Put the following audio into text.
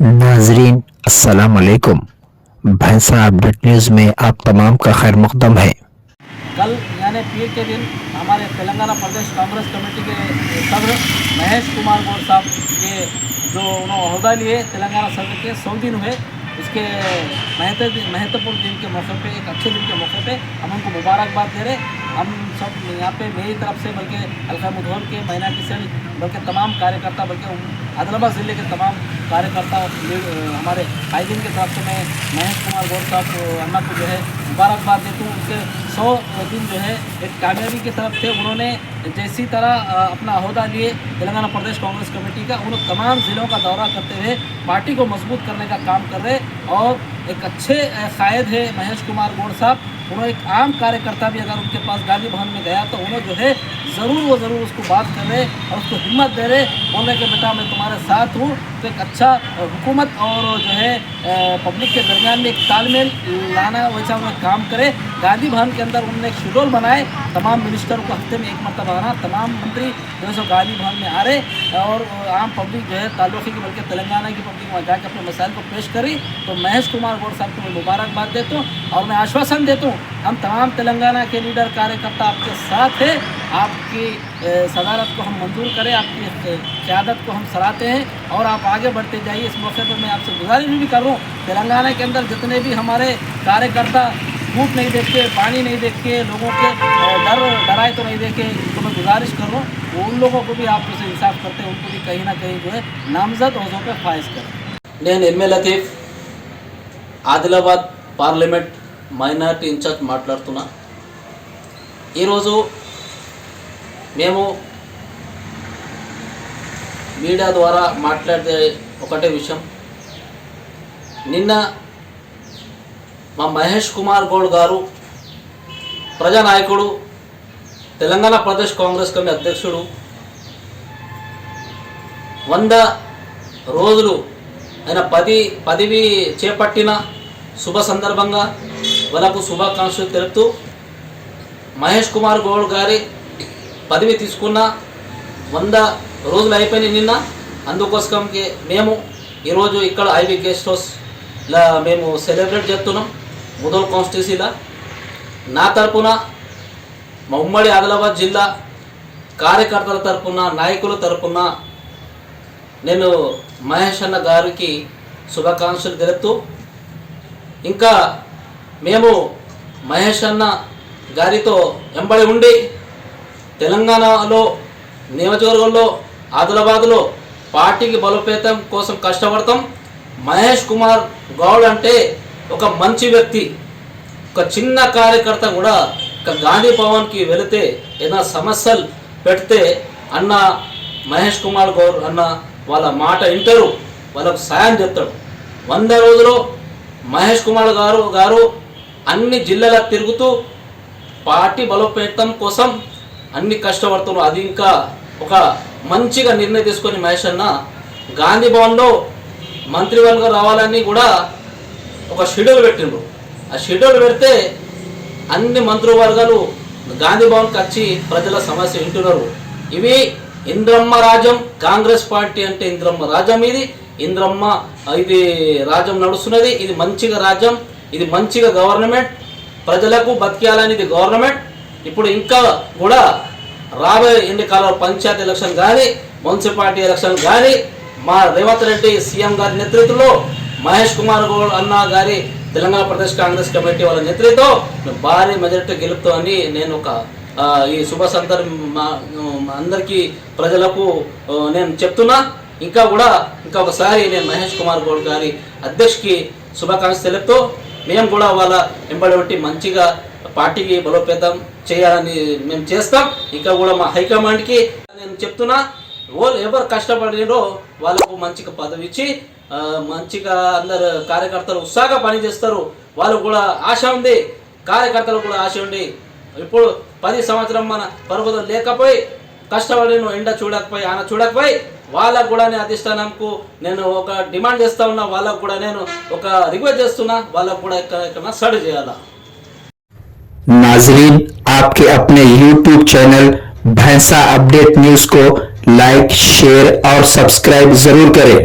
नाजरीन अस्सलाम वालेकुम। भैंसा अपडेट न्यूज़ में आप तमाम का खैर मकदम है। कल यानी पीर के दिन हमारे तेलंगाना प्रदेश कांग्रेस कमेटी के सदर महेश कुमार गौड़ साहब के जो उन्होंने अहदा लिए तेलंगाना सदर के 100 दिन हुए। इसके महत्वपूर्ण दिन के मौके पे, एक अच्छे दिन के मौके पे हम उनको मुबारकबाद दे रहे। हम सब यहाँ पे मेरी तरफ से, बल्कि हल्का मुधोल के माइनॉरिटी सेल, बल्कि तमाम कार्यकर्ता, बल्कि आदिलाबाद ज़िले के तमाम कार्यकर्ता, हमारे कायदीन की तरफ से मैं महेश कुमार गौड़ साहब अन्ना को जो है मुबारकबाद देता हूँ। उनके 100 दिन जो है एक कामयाबी की तरफ थे। उन्होंने जैसी तरह अपना अहदा लिए तेलंगाना प्रदेश कांग्रेस कमेटी का, उन्होंने तमाम ज़िलों का दौरा करते हुए पार्टी को मजबूत करने का काम कर रहे। और एक अच्छे कायद है महेश कुमार गौड़ साहब। उन्होंने एक आम कार्यकर्ता भी अगर उनके पास गांधी भवन में गया तो उन्होंने जो है ज़रूर उसको बात कर रहे और उसको हिम्मत दे रहे, बोल रहे कि बेटा मैं तुम्हारे साथ हूँ। तो एक अच्छा हुकूमत और जो है पब्लिक के दरमियान में एक तालमेल लाना, वैसा उन्होंने काम करे। गांधी भवन के अंदर उन्होंने एक शेड्यूल बनाए, तमाम मिनिस्टरों को हफ्ते में एक मरतबा आना, तमाम मंत्री जो है सो गांधी भवन में आ रहे और आम पब्लिक जो है ताल्लुक़ी की, बल्कि तेलंगाना की पब्लिक वहाँ जाकर अपने मसाइल को पेश करी। तो महेश कुमार गौड़ साहब को मैं मुबारकबाद देता हूँ और मैं आश्वासन देता हूँ हम तमाम तेलंगाना के लीडर कार्यकर्ता आपके साथ हैं। आपकी सदारत को हम मंजूर करें, आपकी क़यादत को हम सराहते हैं और आप आगे बढ़ते जाइए। इस मौके पर मैं आपसे गुजारिश भी कर रहा हूँ, तेलंगाना के अंदर जितने भी हमारे कार्यकर्ता धूप नहीं देख के, पानी नहीं देख के, लोगों के डराए तो नहीं देखे, तो मैं गुजारिश कर रहा हूँ उन लोगों को भी आप उसे इंसाफ करते हैं, उनको भी कहीं ना कहीं जो है नामजद ओहदों पर फाइज करें। నేను MA Latif Adilabad parliament minority incharge మాట్లాడుతున్నా। ఈరోజు మేము మీడియా ద్వారా మాట్లాడే ఒకటే విషయం, నిన్న మా మహేష్ కుమార్ గౌడ్ గారు ప్రజానాయకుడు, తెలంగాణ ప్రదేశ్ కాంగ్రెస్ కమిటీ అధ్యక్షుడు 100 రోజులు ఆయన పదవి చేపట్టిన శుభ సందర్భంగా వాళ్ళకు శుభాకాంక్షలు తెలుపుతూ, మహేష్ కుమార్ గౌడ్ గారి పదవి తీసుకున్న 100 రోజులు అయిపోయినాయి నిన్న। అందుకోసం మేము ఈరోజు ఇక్కడ ఐబీ గెస్ట్ హౌస్లో మేము సెలబ్రేట్ చేస్తున్నాం ముదోల్ కాన్స్టిట్యూన్సీలో। నా తరపున, మా ఉమ్మడి ఆదిలాబాద్ జిల్లా కార్యకర్తల తరపున, నాయకుల తరపున నేను మహేష్ అన్న గారికి శుభాకాంక్షలు తెలుపుతూ, ఇంకా మేము మహేష్ అన్న గారితో వెంబడి ఉండి తెలంగాణలో నియోజకవర్గంలో ఆదిలాబాద్లో పార్టీకి బలోపేతం కోసం కష్టపడతాం। మహేష్ కుమార్ గౌడ్ అంటే ఒక మంచి వ్యక్తి, ఒక చిన్న కార్యకర్త కూడా ఒక గాంధీ భవన్కి వెళితే ఏదైనా సమస్యలు పెడితే అన్న మహేష్ కుమార్ గౌడ్ అన్న వాళ్ళ మాట వింటారు, వాళ్ళకు సాయం చేస్తాడు। 100 రోజులు మహేష్ కుమార్ గారు అన్ని జిల్లాలకు తిరుగుతూ పార్టీ బలోపేతం కోసం అన్ని కష్టపడుతున్నారు। అది ఇంకా ఒక మంచిగా నిర్ణయం తీసుకొని మహేష్ అన్న గాంధీ భవన్లో మంత్రివర్గం రావాలని కూడా ఒక షెడ్యూల్ పెట్టిండ్రు। ఆ షెడ్యూల్ పెడితే అన్ని మంత్రివర్గాలు గాంధీ భవన్కి వచ్చి ప్రజల సమస్య వింటున్నారు। ఇవి ఇంద్రమ్మ రాజ్యం, కాంగ్రెస్ పార్టీ అంటే ఇంద్రమ్మ రాజ్యం, ఇది రాజ్యం నడుస్తున్నది। ఇది మంచిగా రాజ్యం, ఇది మంచిగా గవర్నమెంట్, ప్రజలకు బతికేయాలని ఇది గవర్నమెంట్। ఇప్పుడు ఇంకా కూడా రాబోయే ఎన్నికల పంచాయతీ ఎలక్షన్ కానీ, మున్సిపాలిటీ ఎలక్షన్ కానీ మా రేవంత్ రెడ్డి సీఎం గారి నేతృత్వంలో, మహేష్ కుమార్ గౌడ్ అన్న గారి తెలంగాణ ప్రదేశ్ కాంగ్రెస్ కమిటీ వాళ్ళ నేతృత్వంతో భారీ మెజారిటీ గెలుపుతామని నేను ఈ శుభ సందర్భం అందరికీ ప్రజలకు నేను చెప్తున్నా। ఇంకా ఒకసారి నేను మహేష్ కుమార్ గౌడ్ గారి అధ్యక్షుడికి శుభాకాంక్షలు తెలుపుతూ, మేము కూడా వాళ్ళ వెంబడి ఉండి మంచిగా పార్టీకి బలోపేతం చేయాలని మేము చేస్తాం। ఇంకా కూడా మా హైకమాండ్కి నేను చెప్తున్నా, ఎవరు కష్టపడినో వాళ్ళకు మంచిగా పదవి ఇచ్చి మంచిగా అందరు కార్యకర్తలు ఉత్సాహంగా పనిచేస్తారు। వాళ్ళకు కూడా ఆశ ఉంది, కార్యకర్తలు కూడా ఆశ ఉంది। ఇప్పుడు 10 సంవత్సరం మన పర్వతం లేకపోయి కష్టపడిన ఎండ చూడకపోయి, ఆన చూడకపోయి వాళ్ళకు కూడా నేను అధిష్టానంకు నేను ఒక డిమాండ్ చేస్తా ఉన్నా, వాళ్ళకు కూడా నేను ఒక రిక్వెస్ట్ చేస్తున్నా, వాళ్ళకు కూడా ఇక్కడ స్టడీ చేయాలా। नाजरीन, आपके अपने YouTube चैनल भैंसा अपडेट न्यूज़ को लाइक, शेयर और सब्सक्राइब जरूर करें।